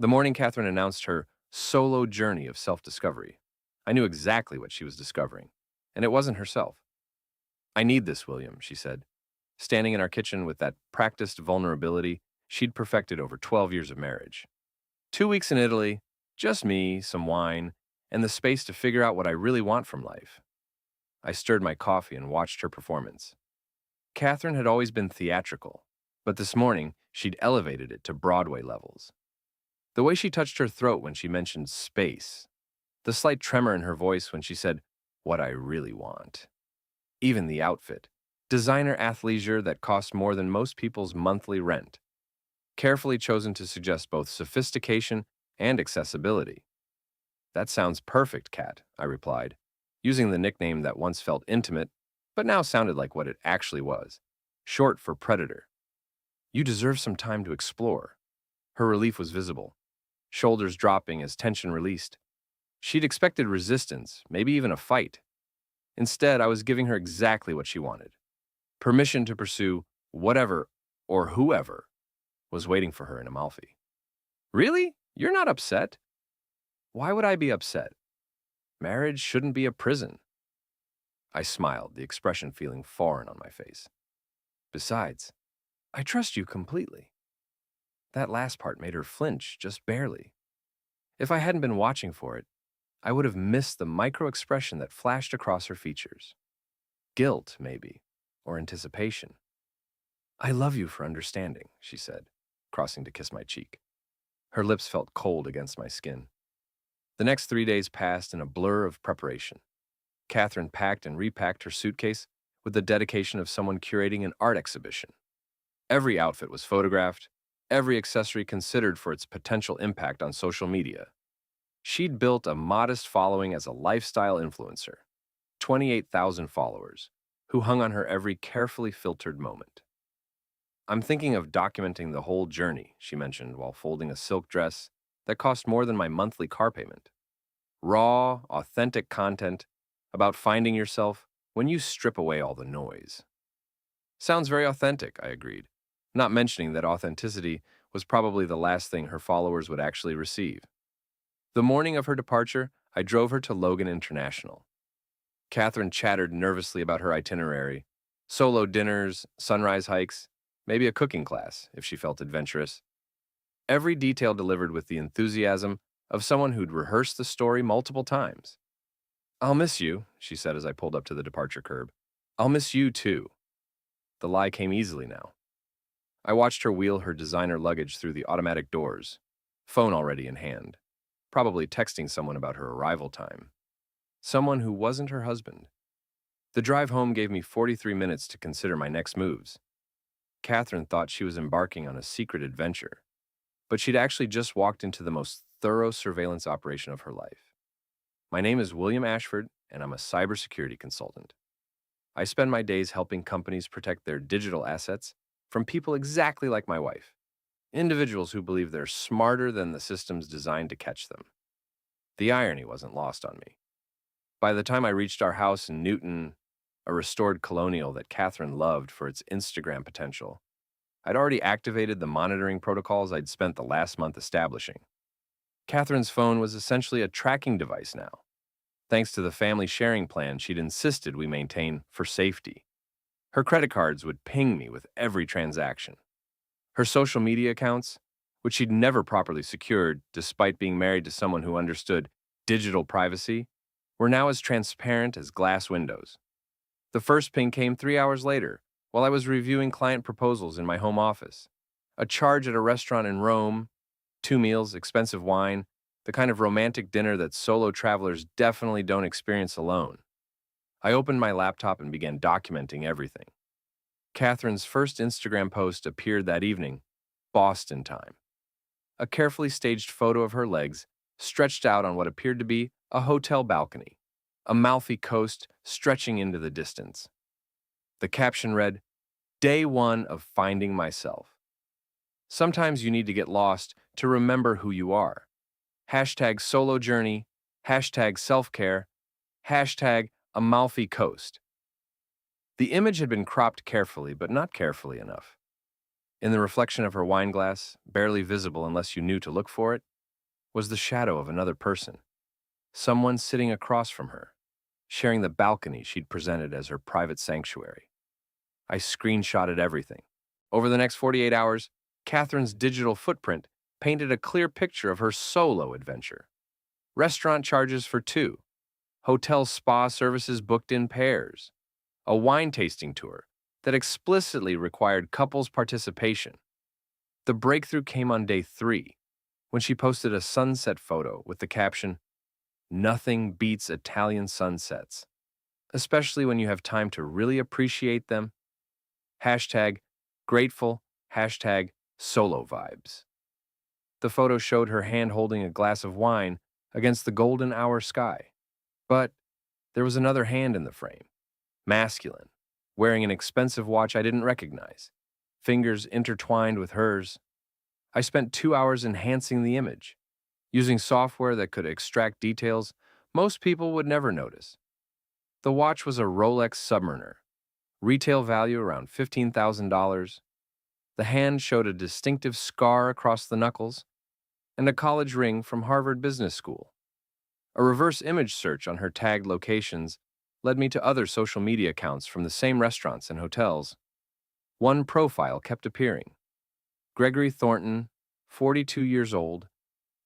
The morning Catherine announced her solo journey of self-discovery, I knew exactly what she was discovering, and it wasn't herself. "I need this, William," she said, standing in our kitchen with that practiced vulnerability she'd perfected over 12 years of marriage. 2 weeks in Italy, just me, some wine, and the space to figure out what I really want from life. I stirred my coffee and watched her performance. Catherine had always been theatrical, but this morning she'd elevated it to Broadway levels. The way she touched her throat when she mentioned space, the slight tremor in her voice when she said, "What I really want." Even the outfit, designer athleisure that cost more than most people's monthly rent, carefully chosen to suggest both sophistication and accessibility. "That sounds perfect, Kat," I replied, using the nickname that once felt intimate, but now sounded like what it actually was, short for predator. "You deserve some time to explore." Her relief was visible, shoulders dropping as tension released. She'd expected resistance, maybe even a fight. Instead, I was giving her exactly what she wanted: permission to pursue whatever or whoever was waiting for her in Amalfi. "Really? You're not upset?" "Why would I be upset? Marriage shouldn't be a prison." I smiled, the expression feeling foreign on my face. "Besides, I trust you completely." That last part made her flinch, just barely. If I hadn't been watching for it, I would have missed the micro expression that flashed across her features. Guilt, maybe, or anticipation. "I love you for understanding," she said, crossing to kiss my cheek. Her lips felt cold against my skin. The next 3 days passed in a blur of preparation. Catherine packed and repacked her suitcase with the dedication of someone curating an art exhibition. Every outfit was photographed, every accessory considered for its potential impact on social media. She'd built a modest following as a lifestyle influencer, 28,000 followers, who hung on her every carefully filtered moment. "I'm thinking of documenting the whole journey," she mentioned while folding a silk dress that cost more than my monthly car payment. Raw, authentic content about finding yourself when you strip away all the noise. "Sounds very authentic," I agreed, not mentioning that authenticity was probably the last thing her followers would actually receive. The morning of her departure, I drove her to Logan International. Catherine chattered nervously about her itinerary: solo dinners, sunrise hikes, maybe a cooking class if she felt adventurous. Every detail delivered with the enthusiasm of someone who'd rehearsed the story multiple times. "I'll miss you," she said as I pulled up to the departure curb. "I'll miss you too." The lie came easily now. I watched her wheel her designer luggage through the automatic doors, phone already in hand, probably texting someone about her arrival time. Someone who wasn't her husband. The drive home gave me 43 minutes to consider my next moves. Catherine thought she was embarking on a secret adventure, but she'd actually just walked into the most thorough surveillance operation of her life. My name is William Ashford, and I'm a cybersecurity consultant. I spend my days helping companies protect their digital assets from people exactly like my wife, individuals who believe they're smarter than the systems designed to catch them. The irony wasn't lost on me. By the time I reached our house in Newton, a restored colonial that Catherine loved for its Instagram potential, I'd already activated the monitoring protocols I'd spent the last month establishing. Catherine's phone was essentially a tracking device now, thanks to the family sharing plan she'd insisted we maintain for safety. Her credit cards would ping me with every transaction. Her social media accounts, which she'd never properly secured despite being married to someone who understood digital privacy, were now as transparent as glass windows. The first ping came 3 hours later, while I was reviewing client proposals in my home office. A charge at a restaurant in Rome, 2 meals, expensive wine, the kind of romantic dinner that solo travelers definitely don't experience alone. I opened my laptop and began documenting everything. Catherine's first Instagram post appeared that evening, Boston time. A carefully staged photo of her legs stretched out on what appeared to be a hotel balcony, Amalfi Coast stretching into the distance. The caption read, "Day 1 of finding myself. Sometimes you need to get lost to remember who you are. Hashtag solo journey, hashtag self-care, hashtag Amalfi Coast." The image had been cropped carefully, but not carefully enough. In the reflection of her wine glass, barely visible unless you knew to look for it, was the shadow of another person, someone sitting across from her, sharing the balcony she'd presented as her private sanctuary. I screenshotted everything. Over the next 48 hours, Catherine's digital footprint painted a clear picture of her solo adventure. Restaurant charges for two, hotel spa services booked in pairs, a wine tasting tour that explicitly required couples participation. The breakthrough came on day 3, when she posted a sunset photo with the caption, "Nothing beats Italian sunsets, especially when you have time to really appreciate them." Hashtag grateful, hashtag solo vibes. The photo showed her hand holding a glass of wine against the golden hour sky. But there was another hand in the frame, masculine, wearing an expensive watch I didn't recognize, fingers intertwined with hers. I spent 2 hours enhancing the image, using software that could extract details most people would never notice. The watch was a Rolex Submariner, retail value around $15,000. The hand showed a distinctive scar across the knuckles and a college ring from Harvard Business School. A reverse image search on her tagged locations led me to other social media accounts from the same restaurants and hotels. One profile kept appearing. Gregory Thornton, 42 years old,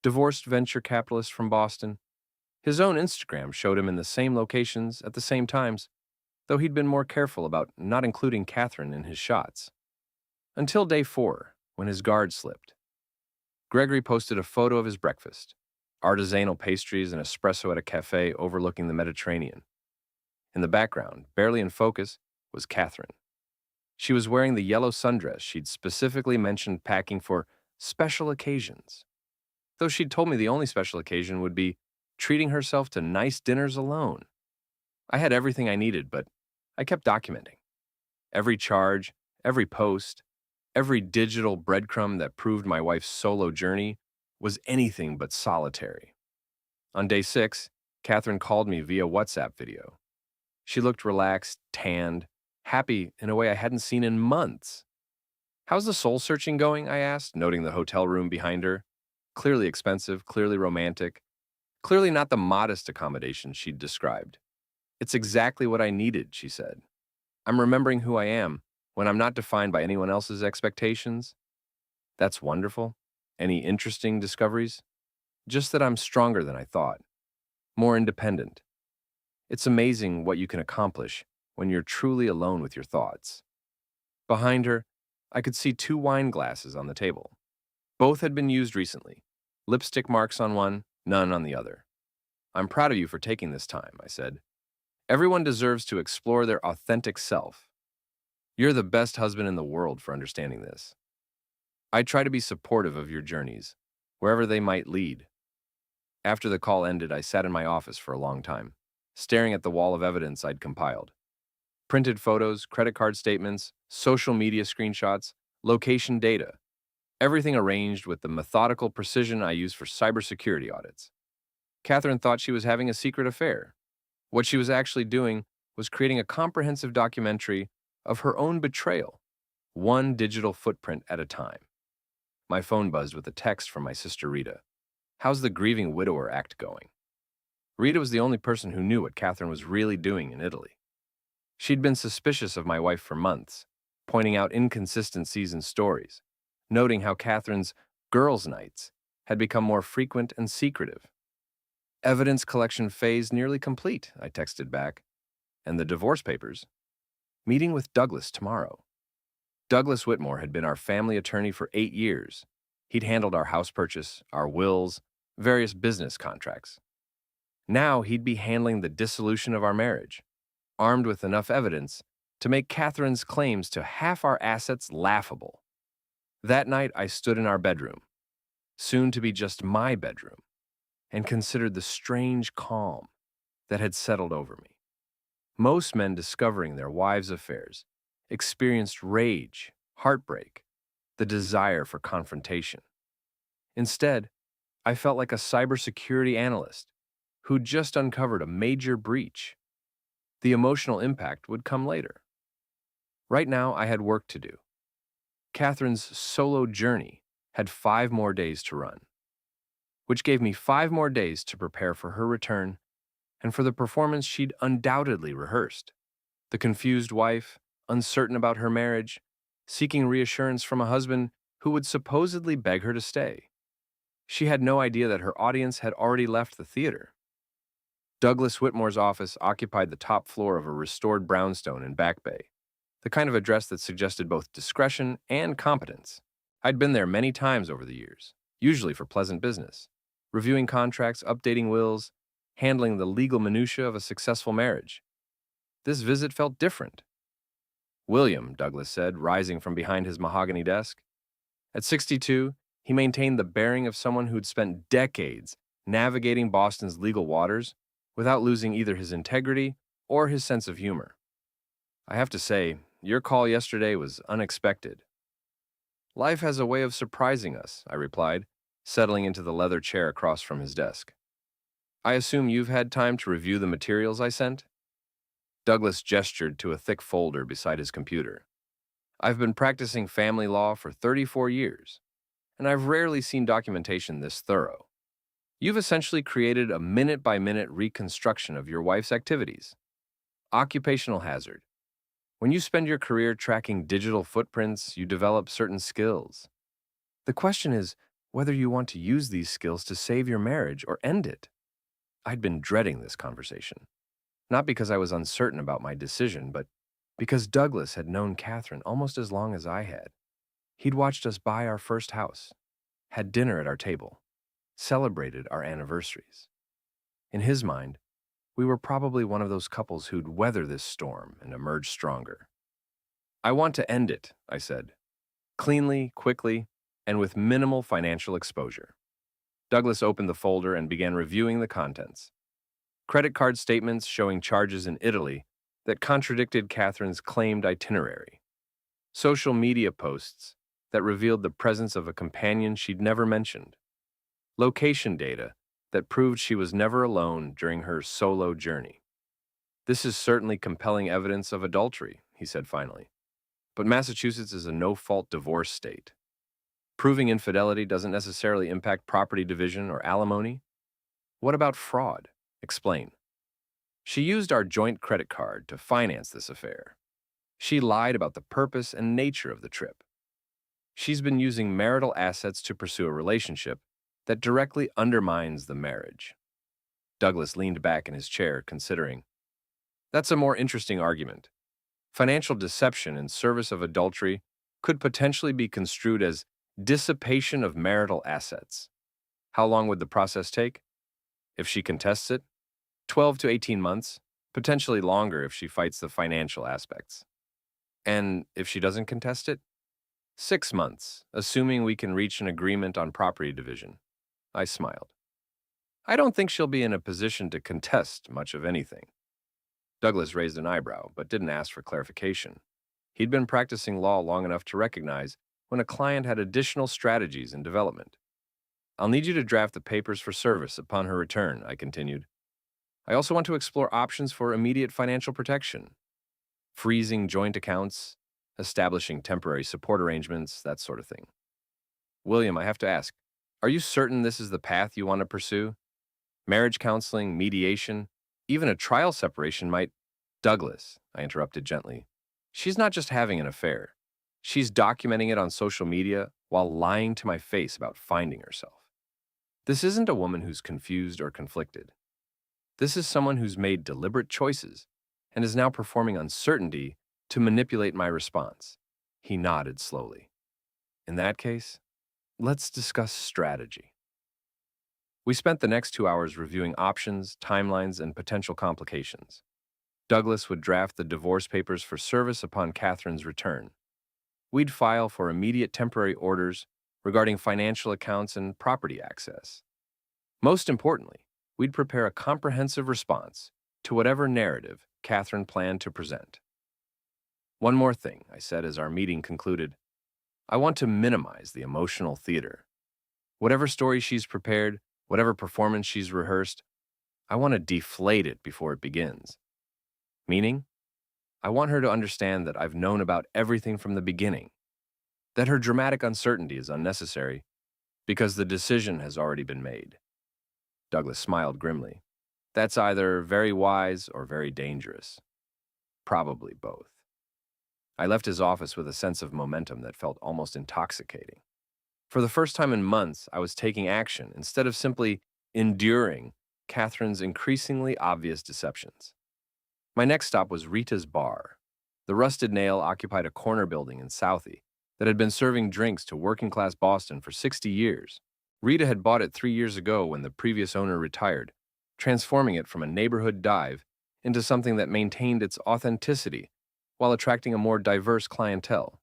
divorced venture capitalist from Boston. His own Instagram showed him in the same locations at the same times, though he'd been more careful about not including Catherine in his shots. Until day 4, when his guard slipped. Gregory posted a photo of his breakfast, artisanal pastries and espresso at a cafe overlooking the Mediterranean. In the background, barely in focus, was Catherine. She was wearing the yellow sundress she'd specifically mentioned packing for special occasions, though she'd told me the only special occasion would be treating herself to nice dinners alone. I had everything I needed, but I kept documenting. Every charge, every post, every digital breadcrumb that proved my wife's solo journey was anything but solitary. On day 6, Catherine called me via WhatsApp video. She looked relaxed, tanned, happy in a way I hadn't seen in months. "How's the soul searching going?" I asked, noting the hotel room behind her. Clearly expensive, clearly romantic, clearly not the modest accommodation she'd described. "It's exactly what I needed," she said. "I'm remembering who I am when I'm not defined by anyone else's expectations." "That's wonderful. Any interesting discoveries?" "Just that I'm stronger than I thought, more independent. It's amazing what you can accomplish when you're truly alone with your thoughts." Behind her, I could see 2 wine glasses on the table. Both had been used recently, lipstick marks on one, none on the other. "I'm proud of you for taking this time," I said. "Everyone deserves to explore their authentic self. You're the best husband in the world for understanding this. I try to be supportive of your journeys, wherever they might lead." After the call ended, I sat in my office for a long time, staring at the wall of evidence I'd compiled. Printed photos, credit card statements, social media screenshots, location data, everything arranged with the methodical precision I use for cybersecurity audits. Catherine thought she was having a secret affair. What she was actually doing was creating a comprehensive documentary of her own betrayal, one digital footprint at a time. My phone buzzed with a text from my sister Rita. "How's the Grieving Widower Act going?" Rita was the only person who knew what Catherine was really doing in Italy. She'd been suspicious of my wife for months, pointing out inconsistencies in stories, noting how Catherine's girls' nights had become more frequent and secretive. "Evidence collection phase nearly complete," I texted back. "And the divorce papers?" "Meeting with Douglas tomorrow." Douglas Whitmore had been our family attorney for 8 years. He'd handled our house purchase, our wills, various business contracts. Now he'd be handling the dissolution of our marriage, armed with enough evidence to make Catherine's claims to half our assets laughable. That night I stood in our bedroom, soon to be just my bedroom, and considered the strange calm that had settled over me. Most men discovering their wives' affairs experienced rage, heartbreak, the desire for confrontation. Instead, I felt like a cybersecurity analyst who'd just uncovered a major breach. The emotional impact would come later. Right now, I had work to do. Catherine's solo journey had 5 more days to run. which gave me 5 more days to prepare for her return and for the performance she'd undoubtedly rehearsed. The confused wife, uncertain about her marriage, seeking reassurance from a husband who would supposedly beg her to stay. She had no idea that her audience had already left the theater. Douglas Whitmore's office occupied the top floor of a restored brownstone in Back Bay, the kind of address that suggested both discretion and competence. I'd been there many times over the years, usually for pleasant business, reviewing contracts, updating wills, handling the legal minutiae of a successful marriage. This visit felt different. William, Douglas said, rising from behind his mahogany desk. At 62, he maintained the bearing of someone who'd spent decades navigating Boston's legal waters without losing either his integrity or his sense of humor. I have to say, your call yesterday was unexpected. Life has a way of surprising us, I replied, settling into the leather chair across from his desk. I assume you've had time to review the materials I sent? Douglas gestured to a thick folder beside his computer. I've been practicing family law for 34 years, and I've rarely seen documentation this thorough. You've essentially created a minute-by-minute reconstruction of your wife's activities. Occupational hazard. When you spend your career tracking digital footprints, you develop certain skills. The question is whether you want to use these skills to save your marriage or end it. I'd been dreading this conversation, not because I was uncertain about my decision, but because Douglas had known Catherine almost as long as I had. He'd watched us buy our first house, had dinner at our table, celebrated our anniversaries. In his mind, we were probably one of those couples who'd weather this storm and emerge stronger. I want to end it, I said, cleanly, quickly, and with minimal financial exposure. Douglas opened the folder and began reviewing the contents. Credit card statements showing charges in Italy that contradicted Catherine's claimed itinerary. Social media posts that revealed the presence of a companion she'd never mentioned. Location data that proved she was never alone during her solo journey. This is certainly compelling evidence of adultery, he said finally. But Massachusetts is a no-fault divorce state. Proving infidelity doesn't necessarily impact property division or alimony. What about fraud? Explain. She used our joint credit card to finance this affair. She lied about the purpose and nature of the trip. She's been using marital assets to pursue a relationship that directly undermines the marriage. Douglas leaned back in his chair, considering. That's a more interesting argument. Financial deception in service of adultery could potentially be construed as dissipation of marital assets. How long would the process take? If she contests it, 12 to 18 months, potentially longer if she fights the financial aspects. And if she doesn't contest it? 6 months, assuming we can reach an agreement on property division. I smiled. I don't think she'll be in a position to contest much of anything. Douglas raised an eyebrow, but didn't ask for clarification. He'd been practicing law long enough to recognize when a client had additional strategies in development. I'll need you to draft the papers for service upon her return, I continued. I also want to explore options for immediate financial protection. Freezing joint accounts, establishing temporary support arrangements, that sort of thing. William, I have to ask, are you certain this is the path you want to pursue? Marriage counseling, mediation, even a trial separation might— Douglas, I interrupted gently. She's not just having an affair. She's documenting it on social media while lying to my face about finding herself. This isn't a woman who's confused or conflicted. This is someone who's made deliberate choices and is now performing uncertainty to manipulate my response. He nodded slowly. In that case, let's discuss strategy. We spent the next 2 hours reviewing options, timelines, and potential complications. Douglas would draft the divorce papers for service upon Catherine's return. We'd file for immediate temporary orders regarding financial accounts and property access. Most importantly, we'd prepare a comprehensive response to whatever narrative Catherine planned to present. One more thing, I said as our meeting concluded. I want to minimize the emotional theater. Whatever story she's prepared, whatever performance she's rehearsed, I want to deflate it before it begins. Meaning, I want her to understand that I've known about everything from the beginning, that her dramatic uncertainty is unnecessary, Because the decision has already been made. Douglas smiled grimly. That's either very wise or very dangerous. Probably both. I left his office with a sense of momentum that felt almost intoxicating. For the first time in months, I was taking action instead of simply enduring Catherine's increasingly obvious deceptions. My next stop was Rita's Bar. The Rusted Nail occupied a corner building in Southie that had been serving drinks to working-class Boston for 60 years. Rita had bought it 3 years ago when the previous owner retired, transforming it from a neighborhood dive into something that maintained its authenticity while attracting a more diverse clientele.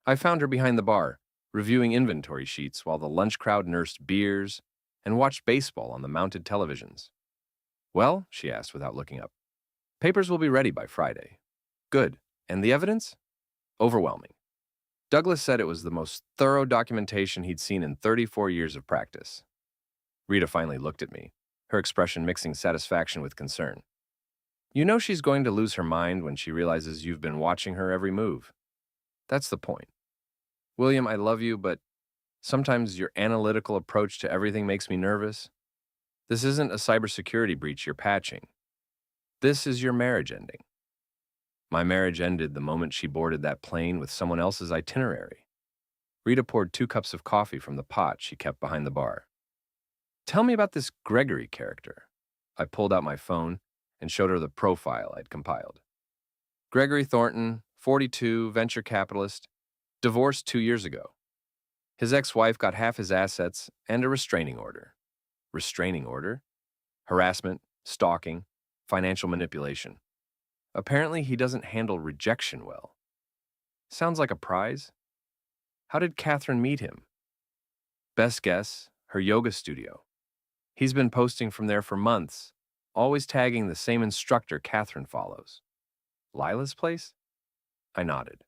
I found her behind the bar, reviewing inventory sheets while the lunch crowd nursed beers and watched baseball on the mounted televisions. Well, she asked without looking up. Papers will be ready by Friday. Good. And the evidence? Overwhelming. Douglas said it was the most thorough documentation he'd seen in 34 years of practice. Rita finally looked at me, her expression mixing satisfaction with concern. You know she's going to lose her mind when she realizes you've been watching her every move. That's the point. William, I love you, but sometimes your analytical approach to everything makes me nervous. This isn't a cybersecurity breach you're patching. This is your marriage ending. My marriage ended the moment she boarded that plane with someone else's itinerary. Rita poured 2 cups of coffee from the pot she kept behind the bar. Tell me about this Gregory character. I pulled out my phone and showed her the profile I'd compiled. Gregory Thornton, 42, venture capitalist, divorced 2 years ago. His ex-wife got half his assets and a restraining order. Restraining order? Harassment, stalking, financial manipulation. Apparently, he doesn't handle rejection well. Sounds like a prize? How did Catherine meet him? Best guess, her yoga studio. He's been posting from there for months, always tagging the same instructor Catherine follows. Lila's place? I nodded.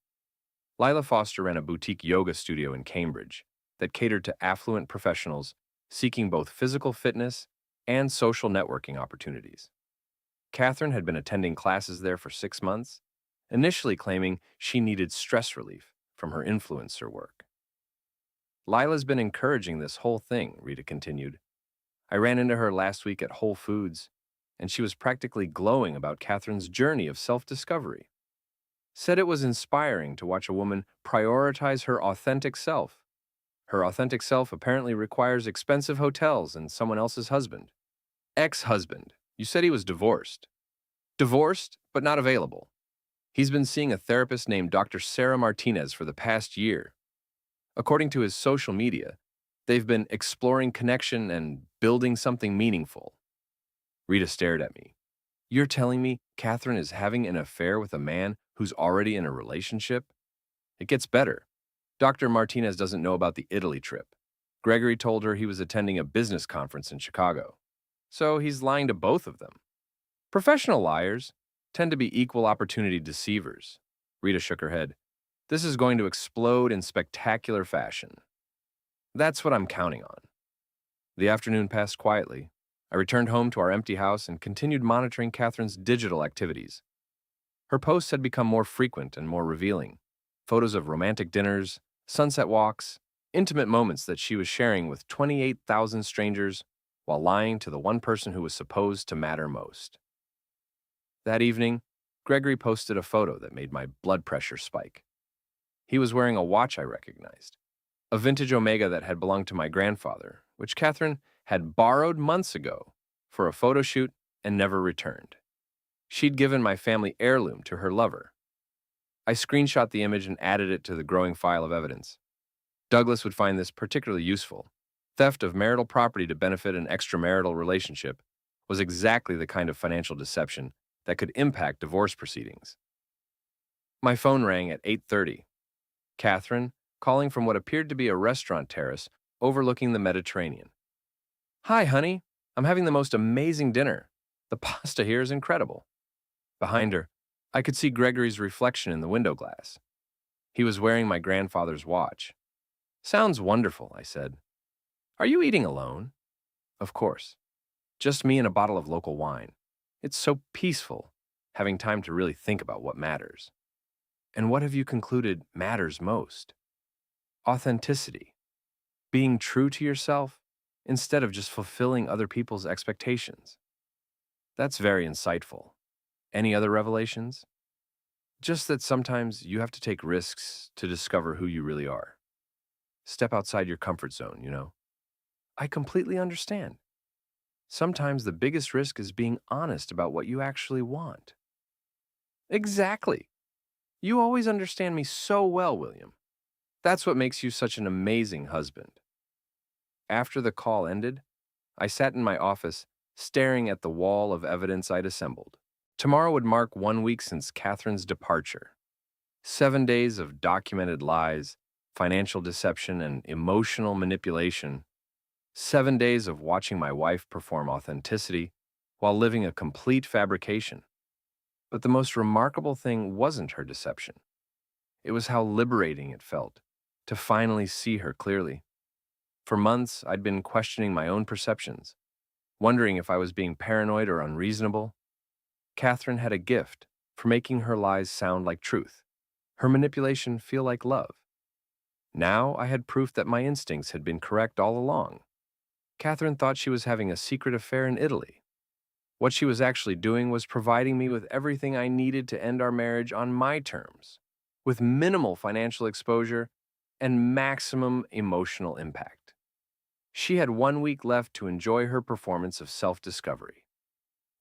Lila Foster ran a boutique yoga studio in Cambridge that catered to affluent professionals seeking both physical fitness and social networking opportunities. Catherine had been attending classes there for 6 months, initially claiming she needed stress relief from her influencer work. Lila's been encouraging this whole thing, Rita continued. I ran into her last week at Whole Foods, and she was practically glowing about Catherine's journey of self-discovery. Said it was inspiring to watch a woman prioritize her authentic self. Her authentic self apparently requires expensive hotels and someone else's husband. Ex-husband. You said he was divorced. Divorced, but not available. He's been seeing a therapist named Dr. Sarah Martinez for the past year. According to his social media, they've been exploring connection and building something meaningful. Rita stared at me. You're telling me Catherine is having an affair with a man who's already in a relationship? It gets better. Dr. Martinez doesn't know about the Italy trip. Gregory told her he was attending a business conference in Chicago. So he's lying to both of them. Professional liars tend to be equal opportunity deceivers. Rita shook her head. This is going to explode in spectacular fashion. That's what I'm counting on. The afternoon passed quietly. I returned home to our empty house and continued monitoring Catherine's digital activities. Her posts had become more frequent and more revealing. Photos of romantic dinners, sunset walks, intimate moments that she was sharing with 28,000 strangers while lying to the one person who was supposed to matter most. That evening, Gregory posted a photo that made my blood pressure spike. He was wearing a watch I recognized, a vintage Omega that had belonged to my grandfather, which Catherine had borrowed months ago for a photo shoot and never returned. She'd given my family heirloom to her lover. I screenshot the image and added it to the growing file of evidence. Douglas would find this particularly useful. Theft of marital property to benefit an extramarital relationship was exactly the kind of financial deception that could impact divorce proceedings. My phone rang at 8:30. Catherine, calling from what appeared to be a restaurant terrace overlooking the Mediterranean. Hi, honey. I'm having the most amazing dinner. The pasta here is incredible. Behind her, I could see Gregory's reflection in the window glass. He was wearing my grandfather's watch. Sounds wonderful, I said. Are you eating alone? Of course. Just me and a bottle of local wine. It's so peaceful, having time to really think about what matters. And what have you concluded matters most? Authenticity. being true to yourself instead of just fulfilling other people's expectations. That's very insightful. Any other revelations? Just that sometimes you have to take risks to discover who you really are. Step outside your comfort zone, you know? I completely understand. Sometimes the biggest risk is being honest about what you actually want. Exactly. You always understand me so well, William. That's what makes you such an amazing husband. After the call ended, I sat in my office, staring at the wall of evidence I'd assembled. Tomorrow would mark 1 week since Catherine's departure. 7 days of documented lies, financial deception, and emotional manipulation. 7 days of watching my wife perform authenticity while living a complete fabrication. But the most remarkable thing wasn't her deception. It was how liberating it felt to finally see her clearly. For months, I'd been questioning my own perceptions, wondering if I was being paranoid or unreasonable. Catherine had a gift for making her lies sound like truth, her manipulation feel like love. Now I had proof that my instincts had been correct all along. Catherine thought she was having a secret affair in Italy. What she was actually doing was providing me with everything I needed to end our marriage on my terms, with minimal financial exposure and maximum emotional impact. She had 1 week left to enjoy her performance of self-discovery.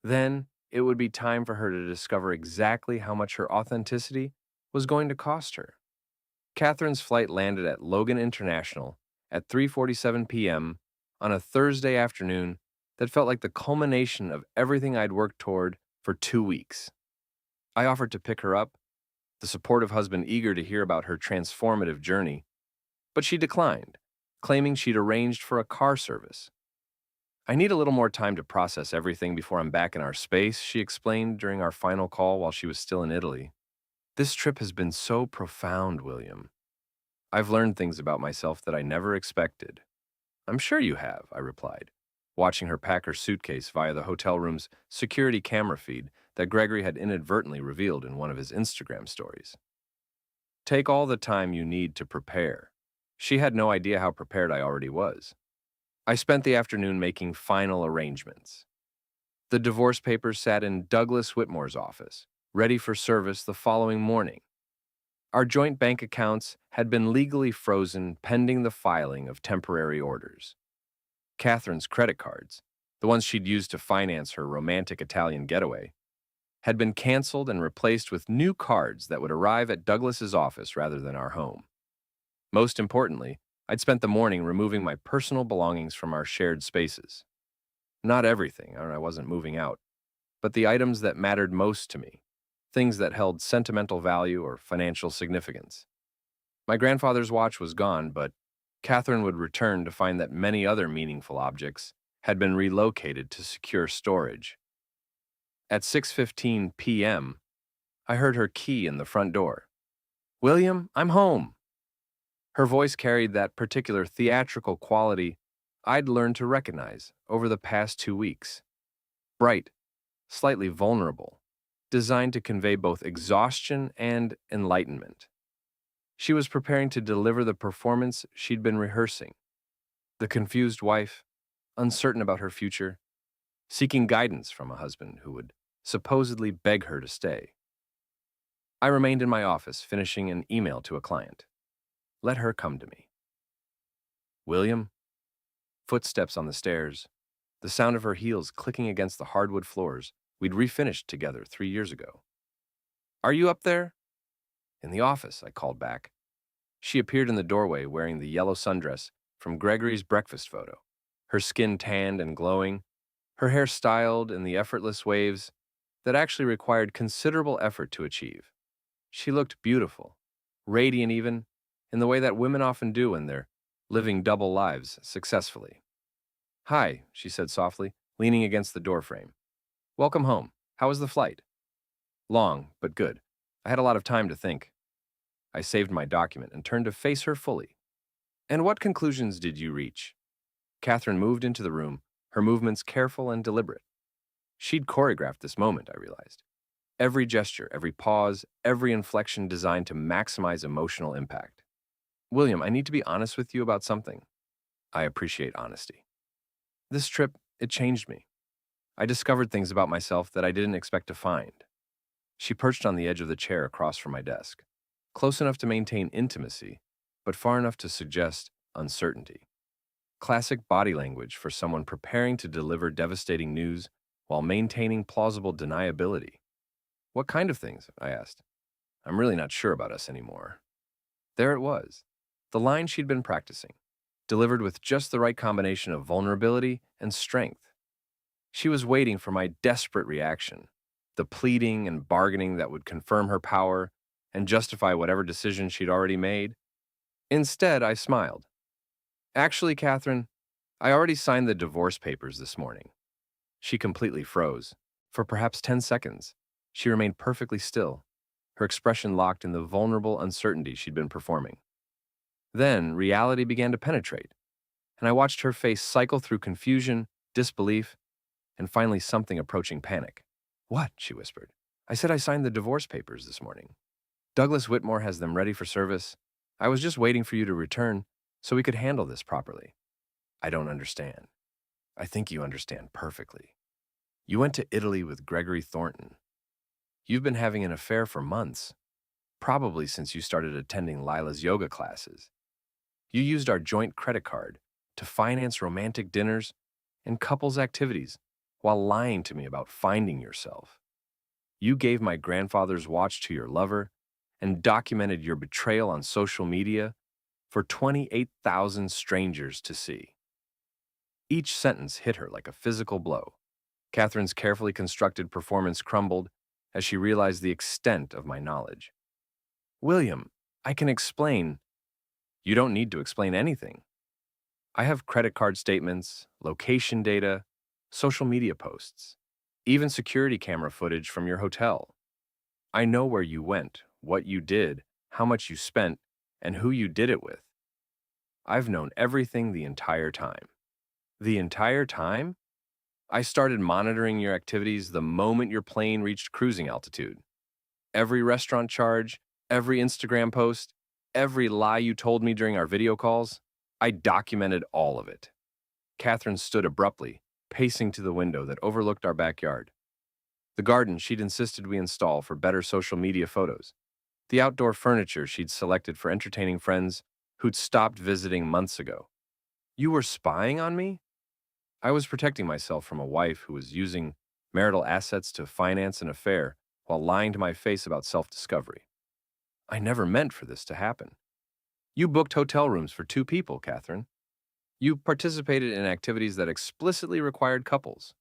Then, it would be time for her to discover exactly how much her authenticity was going to cost her. Catherine's flight landed at Logan International at 3:47 p.m. on a Thursday afternoon that felt like the culmination of everything I'd worked toward for 2 weeks. I offered to pick her up, the supportive husband eager to hear about her transformative journey, but she declined, claiming she'd arranged for a car service. I need a little more time to process everything before I'm back in our space, she explained during our final call while she was still in Italy. This trip has been so profound, William. I've learned things about myself that I never expected. I'm sure you have, I replied, watching her pack her suitcase via the hotel room's security camera feed that Gregory had inadvertently revealed in one of his Instagram stories. Take all the time you need to prepare. She had no idea how prepared I already was. I spent the afternoon making final arrangements. The divorce papers sat in Douglas Whitmore's office, ready for service the following morning. Our joint bank accounts had been legally frozen pending the filing of temporary orders. Catherine's credit cards, the ones she'd used to finance her romantic Italian getaway, had been canceled and replaced with new cards that would arrive at Douglas's office rather than our home. Most importantly, I'd spent the morning removing my personal belongings from our shared spaces. Not everything, I wasn't moving out, but the items that mattered most to me, things that held sentimental value or financial significance. My grandfather's watch was gone, but Catherine would return to find that many other meaningful objects had been relocated to secure storage. At 6:15 p.m., I heard her key in the front door. "William, I'm home." Her voice carried that particular theatrical quality I'd learned to recognize over the past 2 weeks. Bright, slightly vulnerable, designed to convey both exhaustion and enlightenment. She was preparing to deliver the performance she'd been rehearsing. The confused wife, uncertain about her future, seeking guidance from a husband who would supposedly beg her to stay. I remained in my office, finishing an email to a client. Let her come to me. William? Footsteps on the stairs, the sound of her heels clicking against the hardwood floors we'd refinished together 3 years ago. Are you up there? In the office, I called back. She appeared in the doorway wearing the yellow sundress from Gregory's breakfast photo, her skin tanned and glowing, her hair styled in the effortless waves that actually required considerable effort to achieve. She looked beautiful, radiant even, in the way that women often do when they're living double lives successfully. Hi, she said softly, leaning against the doorframe. Welcome home. How was the flight? Long, but good. I had a lot of time to think. I saved my document and turned to face her fully. And what conclusions did you reach? Catherine moved into the room, her movements careful and deliberate. She'd choreographed this moment, I realized. Every gesture, every pause, every inflection designed to maximize emotional impact. William, I need to be honest with you about something. I appreciate honesty. This trip, it changed me. I discovered things about myself that I didn't expect to find. She perched on the edge of the chair across from my desk, close enough to maintain intimacy, but far enough to suggest uncertainty. Classic body language for someone preparing to deliver devastating news while maintaining plausible deniability. What kind of things? I asked. I'm really not sure about us anymore. There it was, the line she'd been practicing, delivered with just the right combination of vulnerability and strength. She was waiting for my desperate reaction, the pleading and bargaining that would confirm her power and justify whatever decision she'd already made. Instead, I smiled. Actually, Catherine, I already signed the divorce papers this morning. She completely froze. For perhaps 10 seconds, she remained perfectly still, her expression locked in the vulnerable uncertainty she'd been performing. Then, reality began to penetrate, and I watched her face cycle through confusion, disbelief, and finally something approaching panic. What? She whispered. I said I signed the divorce papers this morning. Douglas Whitmore has them ready for service. I was just waiting for you to return so we could handle this properly. I don't understand. I think you understand perfectly. You went to Italy with Gregory Thornton. You've been having an affair for months, probably since you started attending Lila's yoga classes. You used our joint credit card to finance romantic dinners and couples activities while lying to me about finding yourself. You gave my grandfather's watch to your lover and documented your betrayal on social media for 28,000 strangers to see. Each sentence hit her like a physical blow. Catherine's carefully constructed performance crumbled as she realized the extent of my knowledge. William, I can explain. You don't need to explain anything. I have credit card statements, location data, social media posts, even security camera footage from your hotel. I know where you went, what you did, how much you spent, and who you did it with. I've known everything the entire time. The entire time? I started monitoring your activities the moment your plane reached cruising altitude. Every restaurant charge, every Instagram post, every lie you told me during our video calls, I documented all of it. Catherine stood abruptly, pacing to the window that overlooked our backyard. The garden she'd insisted we install for better social media photos. The outdoor furniture she'd selected for entertaining friends who'd stopped visiting months ago. You were spying on me? I was protecting myself from a wife who was using marital assets to finance an affair while lying to my face about self-discovery. I never meant for this to happen. You booked hotel rooms for 2 people, Catherine. You participated in activities that explicitly required couples.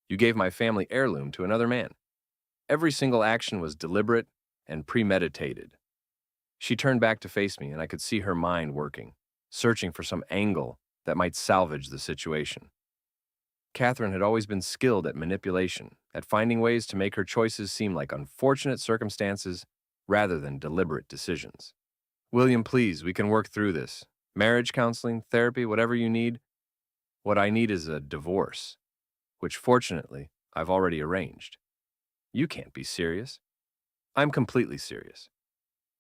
You gave my family heirloom to another man. Every single action was deliberate and premeditated. She turned back to face me, and I could see her mind working, searching for some angle that might salvage the situation. Catherine had always been skilled at manipulation, at finding ways to make her choices seem like unfortunate circumstances rather than deliberate decisions. William, please, we can work through this. Marriage counseling, therapy, whatever you need. What I need is a divorce, which fortunately I've already arranged. You can't be serious. I'm completely serious.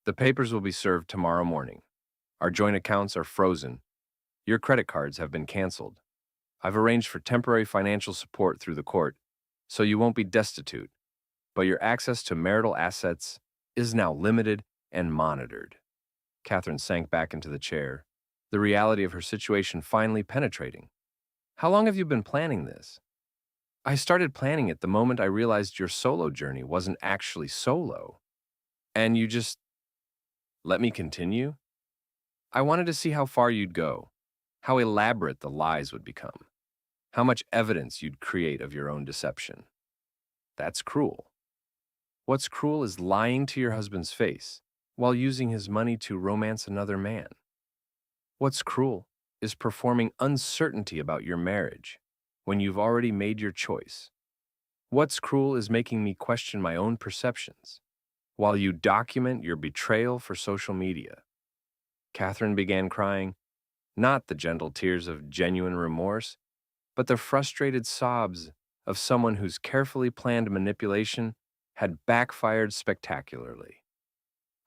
The papers will be served tomorrow morning. Our joint accounts are frozen. Your credit cards have been canceled. I've arranged for temporary financial support through the court, so you won't be destitute, but your access to marital assets is now limited and monitored. Catherine sank back into the chair, the reality of her situation finally penetrating. How long have you been planning this? I started planning it the moment I realized your solo journey wasn't actually solo. And you just let me continue? I wanted to see how far you'd go, how elaborate the lies would become, how much evidence you'd create of your own deception. That's cruel. What's cruel is lying to your husband's face while using his money to romance another man. What's cruel is performing uncertainty about your marriage when you've already made your choice. What's cruel is making me question my own perceptions while you document your betrayal for social media. Catherine began crying, not the gentle tears of genuine remorse, but the frustrated sobs of someone whose carefully planned manipulation had backfired spectacularly.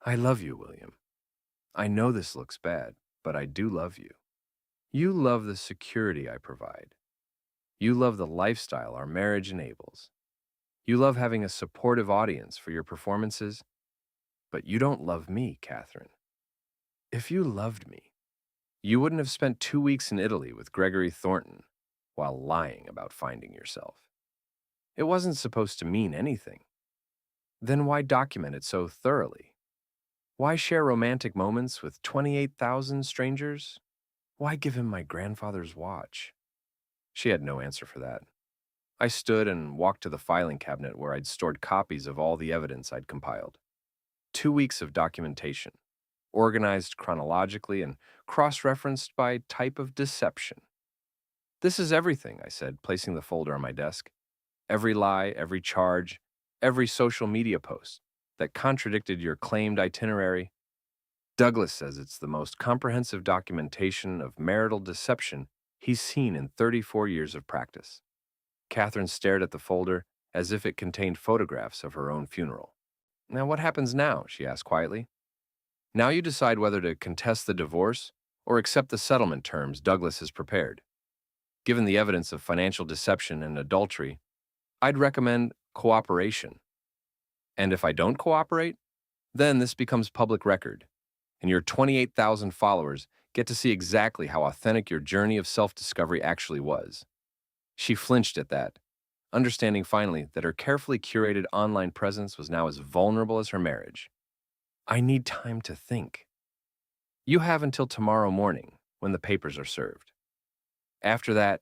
I love you, William. I know this looks bad, but I do love you. You love the security I provide. You love the lifestyle our marriage enables. You love having a supportive audience for your performances, but you don't love me, Catherine. If you loved me, you wouldn't have spent 2 weeks in Italy with Gregory Thornton while lying about finding yourself. It wasn't supposed to mean anything. Then why document it so thoroughly? Why share romantic moments with 28,000 strangers? Why give him my grandfather's watch? She had no answer for that. I stood and walked to the filing cabinet where I'd stored copies of all the evidence I'd compiled. 2 weeks of documentation, organized chronologically and cross-referenced by type of deception. This is everything, I said, placing the folder on my desk. Every lie, every charge, every social media post that contradicted your claimed itinerary. Douglas says it's the most comprehensive documentation of marital deception he's seen in 34 years of practice. Catherine stared at the folder as if it contained photographs of her own funeral. Now, what happens now? She asked quietly. Now you decide whether to contest the divorce or accept the settlement terms Douglas has prepared. Given the evidence of financial deception and adultery, I'd recommend cooperation. And if I don't cooperate, then this becomes public record, and your 28,000 followers get to see exactly how authentic your journey of self-discovery actually was. She flinched at that, understanding finally that her carefully curated online presence was now as vulnerable as her marriage. I need time to think. You have until tomorrow morning when the papers are served. After that,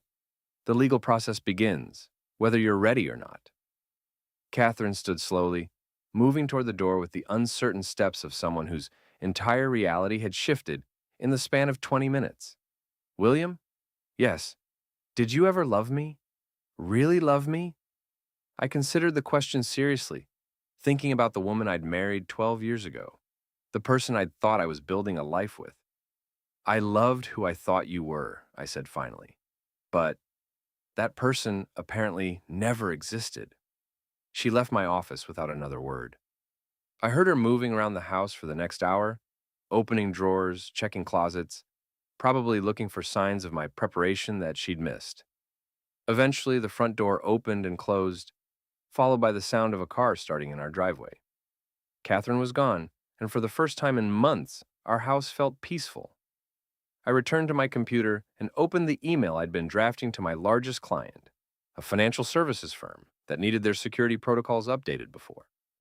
the legal process begins, whether you're ready or not. Catherine stood slowly, moving toward the door with the uncertain steps of someone whose entire reality had shifted in the span of 20 minutes. William? Yes. Did you ever love me? Really love me? I considered the question seriously, thinking about the woman I'd married 12 years ago, the person I'd thought I was building a life with. I loved who I thought you were, I said finally. But that person apparently never existed. She left my office without another word. I heard her moving around the house for the next hour, opening drawers, checking closets, probably looking for signs of my preparation that she'd missed. Eventually, the front door opened and closed, followed by the sound of a car starting in our driveway. Catherine was gone, and for the first time in months, our house felt peaceful. I returned to my computer and opened the email I'd been drafting to my largest client, a financial services firm that needed their security protocols updated before.